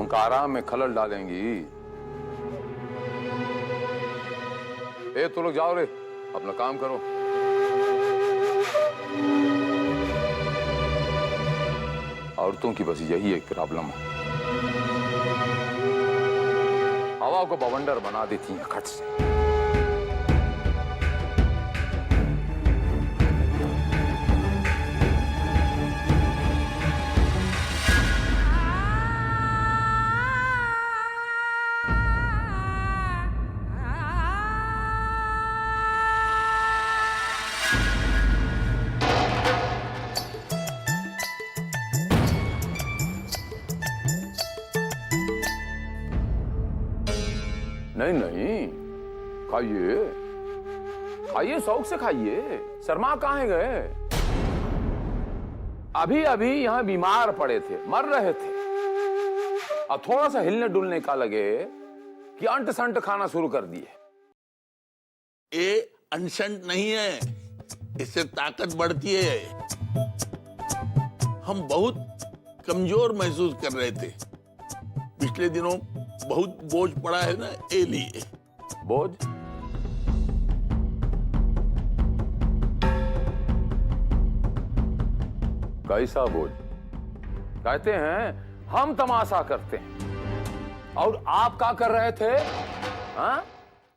उनका आराम में खलल डालेंगी। ए तो लोग जाओ रे, अपना काम करो। औरतों की बस यही एक प्रॉब्लम है, हवा को बवंडर बना देती हैं खट से। नहीं नहीं, खाइए खाइए, शौक से खाइए। शर्मा कहाँ गए? अभी अभी यहाँ बीमार पड़े थे, मर रहे थे। अब थोड़ा सा हिलने डुलने का लगे कि अंट संट खाना शुरू कर दिए। ये अनशंट नहीं है, इससे ताकत बढ़ती है। हम बहुत कमजोर महसूस कर रहे थे, पिछले दिनों बहुत बोझ पड़ा है ना, ये लिए। बोझ? कैसा बोझ? कहते हैं हम तमाशा करते हैं, और आप क्या कर रहे थे? हाँ?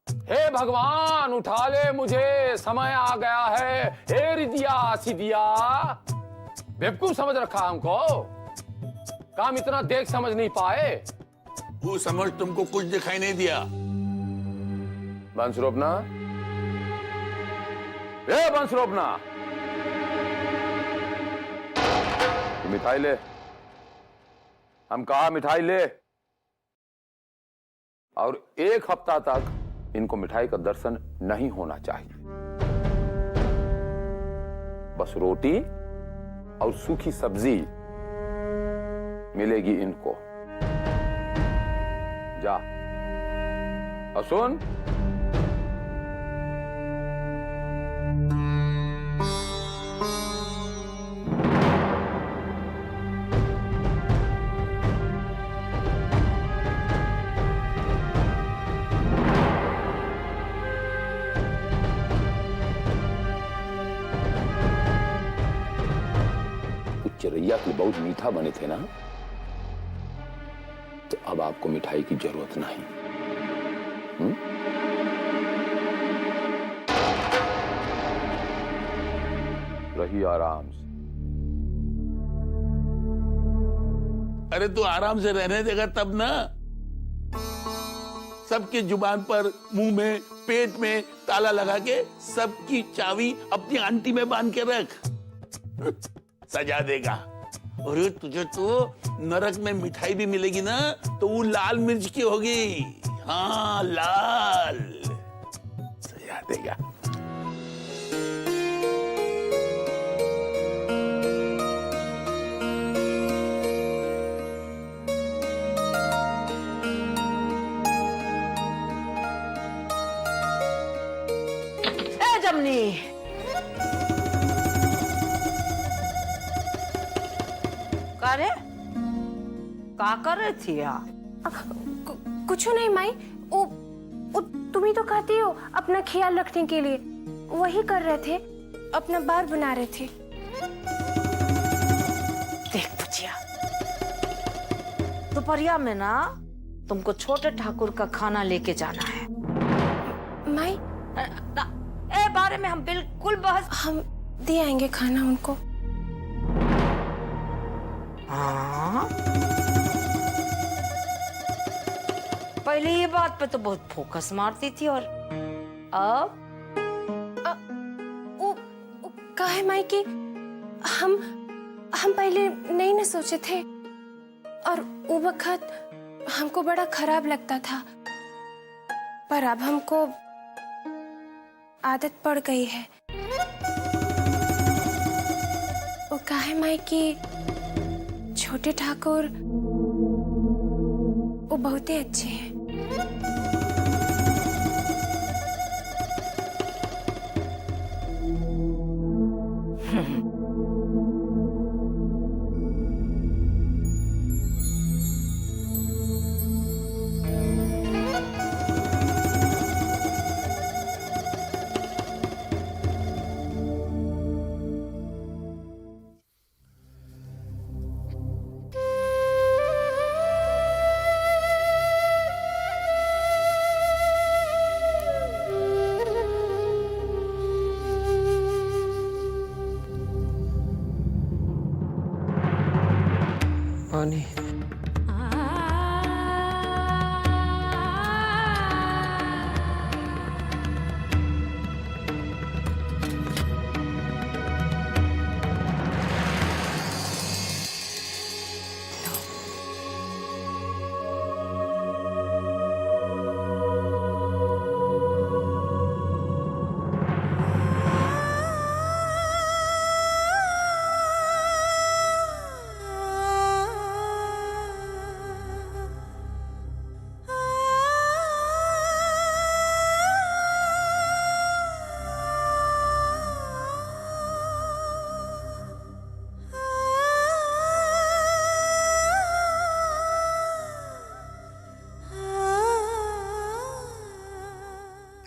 हे भगवान उठा ले मुझे, समय आ गया है, हे रिदिया सिदिया। बेवकूफ समझ रखा हमको? काम इतना देख समझ नहीं पाए? वो समझ तुमको कुछ दिखाई नहीं दिया। बंसरोपना, ए बंसरोपना, मिठाई ले। हम कहा मिठाई ले, और 1 हफ्ता तक इनको मिठाई का दर्शन नहीं होना चाहिए। बस रोटी और सूखी सब्जी मिलेगी इनको। जा। और सुन, चिरैया के बहुत मीठा बने थे ना, तो अब आपको मिठाई की जरूरत नहीं। रही आराम से। अरे तू आराम से रहने देगा तब ना। सबकी जुबान पर, मुंह में, पेट में ताला लगा के सबकी चाबी अपनी आंटी में बांध के रख। सजा देगा। अरे तुझे तो नरक में मिठाई भी मिलेगी ना, तो वो लाल मिर्च की होगी। हाँ, लाल। सजा देगा। ए जमनी, अरे क्या कर रही थी यार? कुछ नहीं माई, वो तुम ही तो कहती हो अपना ख्याल रखने के लिए, वही कर रहे थे, अपना बार बना रहे थे। देख पुचिया, दोपहरिया में ना तुमको छोटे ठाकुर का खाना लेके जाना है। माई, ए बारे में हम बिल्कुल बहस। हम दे आएंगे खाना उनको। हाँ? पहले ये बात पे तो बहुत फोकस मारती थी, और अब वो का है माई कि हम पहले नहीं ना सोचे थे, और वो वक्त हमको बड़ा खराब लगता था, पर अब हमको आदत पड़ गई है। वो का है माई कि छोटे ठाकुर वो बहुत ही अच्छे हैं।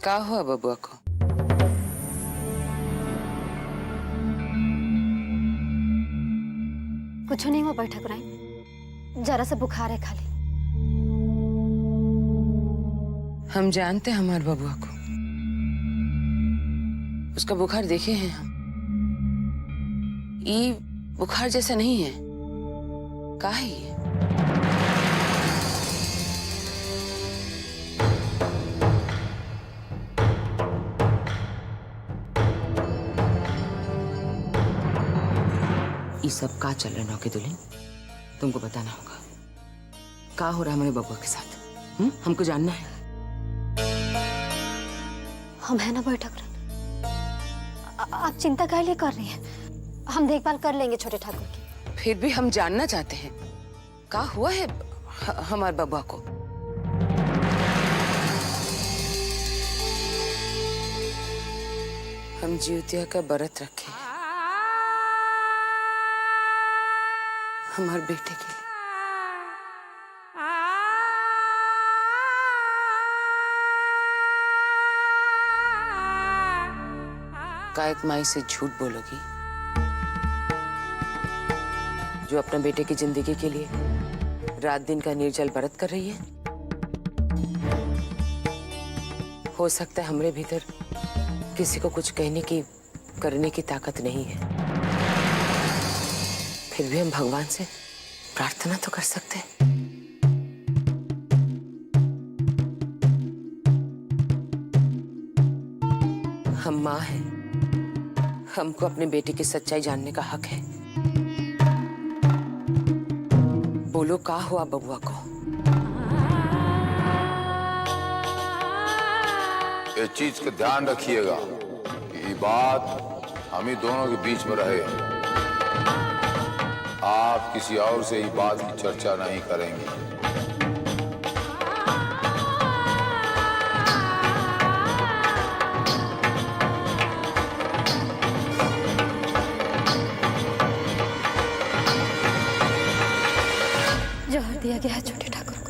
का हुआ बबुआ को? कुछ नहीं हुआ बैठक राय, जरा सा बुखार है खाली। हम जानते हैं हमारे बबुआ को, उसका बुखार देखे हैं हम। ये बुखार जैसा नहीं है, का है ये? ये सब का चल रहा है नौके दुल्हन? तुमको बताना होगा का हो रहा है हमारे बबुआ के साथ। हमको जानना है। हम है ना बैठक राय, आप चिंता काहे लिए कर रही हैं? हम देखभाल कर लेंगे छोटे ठाकुर की। फिर भी हम जानना चाहते हैं का हुआ है हमारे बबुआ को। हम जिउतिया का व्रत रखे हैं हमारे बेटे के लिए। कायक माई से झूठ बोलोगी जो अपने बेटे की जिंदगी के लिए रात दिन का निर्जल व्रत कर रही है? हो सकता है हमरे भीतर किसी को कुछ कहने की करने की ताकत नहीं है, फिर भी हम भगवान से प्रार्थना तो कर सकते हैं। हम माँ हैं, हमको अपने बेटे की सच्चाई जानने का हक है। बोलो का हुआ बबुआ को? इस चीज का ध्यान रखिएगा कि ये बात हम ही दोनों के बीच में रहे। आप किसी और से ये बात की चर्चा नहीं करेंगे। जोहर दिया गया है छोटे ठाकुर को।